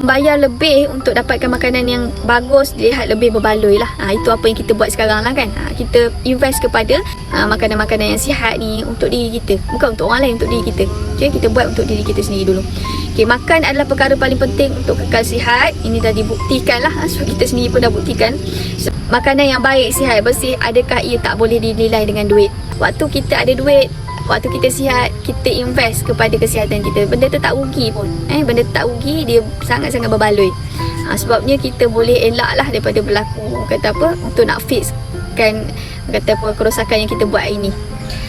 bayar lebih untuk dapatkan makanan yang bagus, dilihat lebih berbaloi lah. Itu apa yang kita buat sekarang lah kan. Kita invest kepada makanan-makanan yang sihat ni untuk diri kita, bukan untuk orang lain, untuk diri kita. Okay, kita buat untuk diri kita sendiri dulu. Okay, makan adalah perkara paling penting untuk kekal sihat. Ini dah dibuktikan lah. So, kita sendiri pun dah buktikan. So, makanan yang baik, sihat, bersih, adakah ia tak boleh dinilai dengan duit? Waktu kita ada duit, waktu kita sihat, kita invest kepada kesihatan kita. Benda tu tak rugi pun. Benda tu tak rugi, dia sangat-sangat berbaloi. Sebabnya kita boleh elak lah daripada berlaku, kata apa, untuk nak fixkan, kata apa, kerosakan yang kita buat hari ni.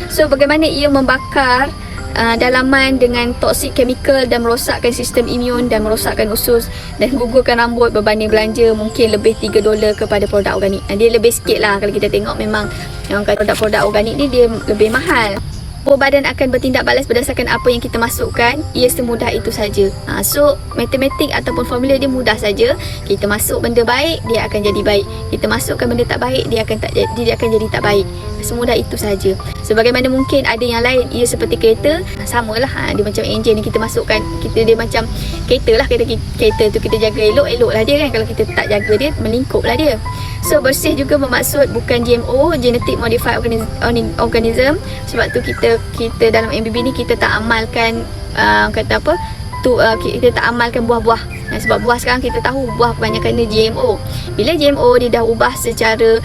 So, bagaimana ia membakar dalaman dengan toksik chemical dan merosakkan sistem imun dan merosakkan usus dan gugurkan rambut berbanding belanja mungkin lebih $3 kepada produk organik. Dia lebih sikit lah kalau kita tengok. Memang produk-produk organik ni dia lebih mahal. Tubuh badan akan bertindak balas berdasarkan apa yang kita masukkan. Ia semudah itu saja. So, matematik ataupun formula dia mudah saja. Kita masuk benda baik, dia akan jadi baik. Kita masukkan benda tak baik, dia akan jadi tak baik. Semudah itu saja. Sebagaimana mungkin ada yang lain, ia seperti kereta, samalah. Dia macam enjin ni, kita masukkan, dia macam kereta lah. Kereta tu kita jaga elok lah dia kan. Kalau kita tak jaga dia, melingkup lah dia. So, bersih juga bermaksud bukan GMO, genetic modified organism. Sebab tu kita dalam MBB ni kita tak amalkan kata apa tu, kita tak amalkan buah-buah. Sebab buah sekarang kita tahu buah kebanyakan dia GMO. Bila GMO dia dah ubah secara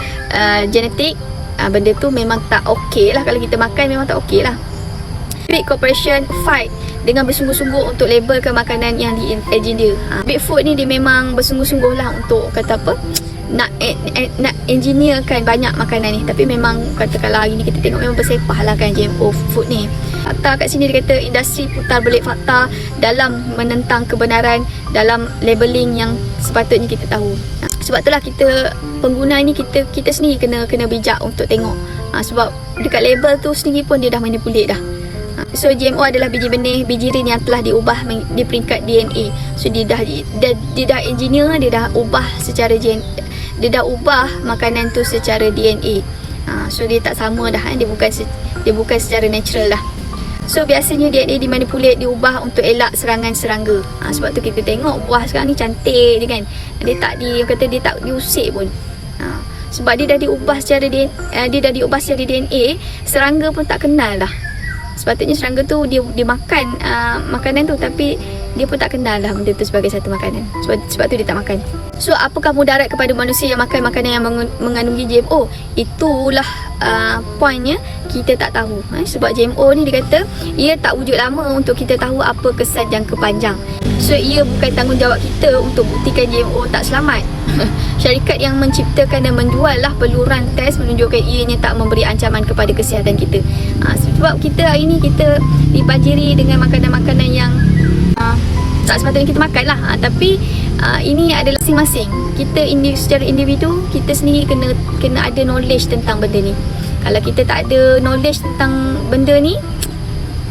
genetik, benda tu memang tak okey lah. Kalau kita makan memang tak okey lah. Big Corporation fight dengan bersungguh-sungguh untuk labelkan makanan yang di-engineer. Big Food ni dia memang bersungguh-sungguh lah untuk kata apa, nak engineerkan banyak makanan ni. Tapi memang katakanlah hari ni kita tengok memang bersepah lah kan GMO food ni. Fakta kat sini dia kata industri putar belik fakta dalam menentang kebenaran dalam labeling yang sepatutnya kita tahu. Sebab itulah kita pengguna ni kita sendiri kena bijak untuk tengok. Sebab dekat label tu sendiri pun dia dah manipulate dah. So, GMO adalah biji benih, biji rin yang telah diubah di peringkat DNA. So, dia dah engineer, dia dah ubah secara dia dah ubah makanan tu secara DNA. So, dia tak sama dah. Dia bukan secara natural dah. So, biasanya DNA dimanipulate, diubah untuk elak serangan serangga. Sebab tu kita tengok buah sekarang ni cantik je kan. Dia tak diusik pun. Sebab dia dah diubah secara DNA, serangga pun tak kenal dah. Sepatutnya serangga tu dia makan makanan tu, tapi dia pun tak kenal lah benda tu sebagai satu makanan. Sebab tu dia tak makan. So, apakah mudarat kepada manusia yang makan makanan yang mengandungi GMO? Itulah poinnya, kita tak tahu. Sebab GMO ni dia kata ia tak wujud lama untuk kita tahu apa kesan jangka panjang. So, ia bukan tanggungjawab kita untuk buktikan GMO tak selamat. Syarikat yang menciptakan dan menjual lah perlu run test menunjukkan ianya tak memberi ancaman kepada kesihatan kita. Sebab kita hari ni kita dibanjiri dengan makanan-makanan yang tak sepatutnya kita makan lah. Tapi ini adalah masing-masing. Kita secara individu, kita sendiri kena ada knowledge tentang benda ni. Kalau kita tak ada knowledge tentang benda ni,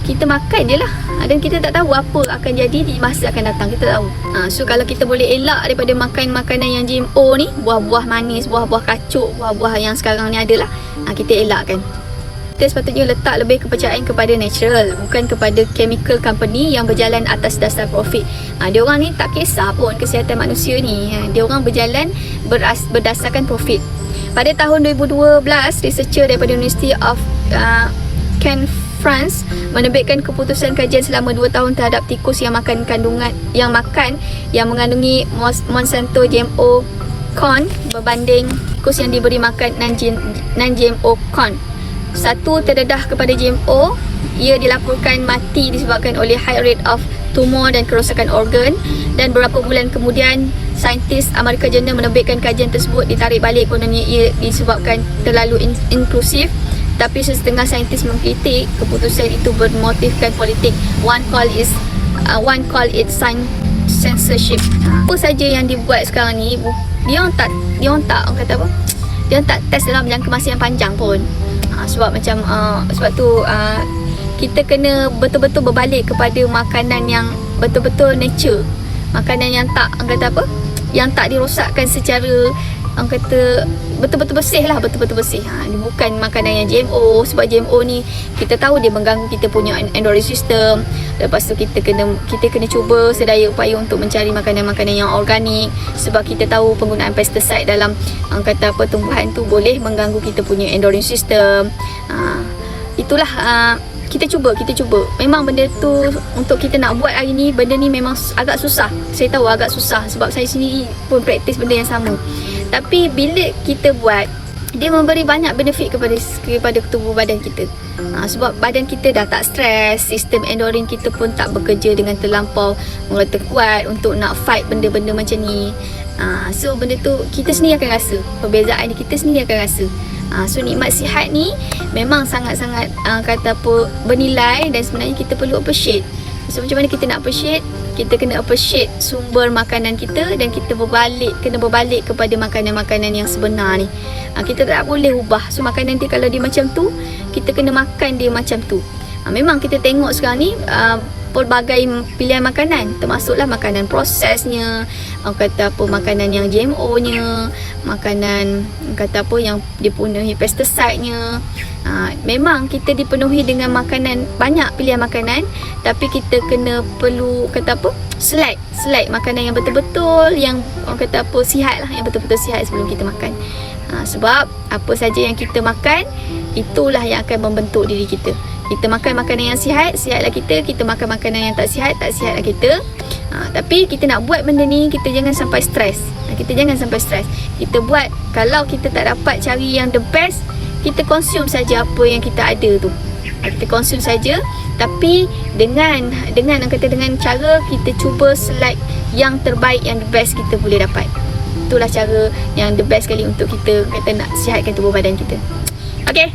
kita makan je lah. Dan kita tak tahu apa akan jadi di masa akan datang. Kita tahu. So, kalau kita boleh elak daripada makan makanan yang GMO ni, buah-buah manis, buah-buah kacuk, buah-buah yang sekarang ni adalah, kita elakkan. Kita sepatutnya letak lebih kepercayaan kepada natural, bukan kepada chemical company yang berjalan atas dasar profit. Dia orang ni tak kisah pun kesihatan manusia ni. Dia orang berjalan berdasarkan profit. Pada tahun 2012, researcher daripada University of Caen, France menerbitkan keputusan kajian selama 2 tahun terhadap tikus yang mengandungi Monsanto GMO corn berbanding tikus yang diberi makan non-GMO corn. Satu terdedah kepada GMO, ia dilaporkan mati disebabkan oleh high rate of tumor dan kerosakan organ, dan beberapa bulan kemudian saintis Amerika Journal menerbitkan kajian tersebut ditarik balik kononnya ia disebabkan terlalu inklusif. Tapi setengah saintis mengkritik keputusan itu bermotifkan politik. One call it censorship. Apa saja yang dibuat sekarang ni, dia orang tak kata apa? Dia orang tak test dalam jangka masa yang panjang pun. Sebab tu kita kena betul-betul berbalik kepada makanan yang betul-betul nature. Makanan yang tak kata apa? Yang tak dirosakkan secara orang kata betul-betul bersih lah, betul-betul bersih. Dia bukan makanan yang GMO, sebab GMO ni kita tahu dia mengganggu kita punya endocrine system. Lepas tu kita kena cuba sedaya upaya untuk mencari makanan-makanan yang organik, sebab kita tahu penggunaan pesticide dalam orang kata tumbuhan tu boleh mengganggu kita punya endocrine system. Itulah kita cuba. Memang benda tu untuk kita nak buat hari ni, benda ni memang agak susah. Saya tahu agak susah sebab saya sendiri pun praktis benda yang sama. Tapi bila kita buat, dia memberi banyak benefit kepada tubuh badan kita. Sebab badan kita dah tak stres, sistem endorin kita pun tak bekerja dengan terlampau merata kuat untuk nak fight benda-benda macam ni. So benda tu kita sendiri akan rasa, perbezaan kita sendiri akan rasa. So nikmat sihat ni memang sangat-sangat bernilai, dan sebenarnya kita perlu appreciate. So macam mana kita nak appreciate? Kita kena appreciate sumber makanan kita, dan kita kena berbalik kepada makanan-makanan yang sebenar ni. Kita tak boleh ubah. So makanan dia kalau dia macam tu, kita kena makan dia macam tu. Memang kita tengok sekarang ni pelbagai pilihan makanan, termasuklah makanan prosesnya, makanan yang GMO-nya, makanan yang dipenuhi pesticide-nya. Memang kita dipenuhi dengan makanan, banyak pilihan makanan, tapi kita perlu select makanan yang betul-betul, yang sihat lah, yang betul-betul sihat sebelum kita makan. Sebab apa saja yang kita makan, itulah yang akan membentuk diri kita. Kita makan makanan yang sihat, sihatlah kita. Kita makan makanan yang tak sihat, tak sihatlah kita. Tapi kita nak buat benda ni, kita jangan sampai stres. Kita buat, kalau kita tak dapat cari yang the best, kita consume saja apa yang kita ada tu. Kita consume saja, tapi dengan cara kita cuba select yang terbaik, yang the best kita boleh dapat. Itulah cara yang the best kali untuk kita nak sihatkan tubuh badan kita. Okay,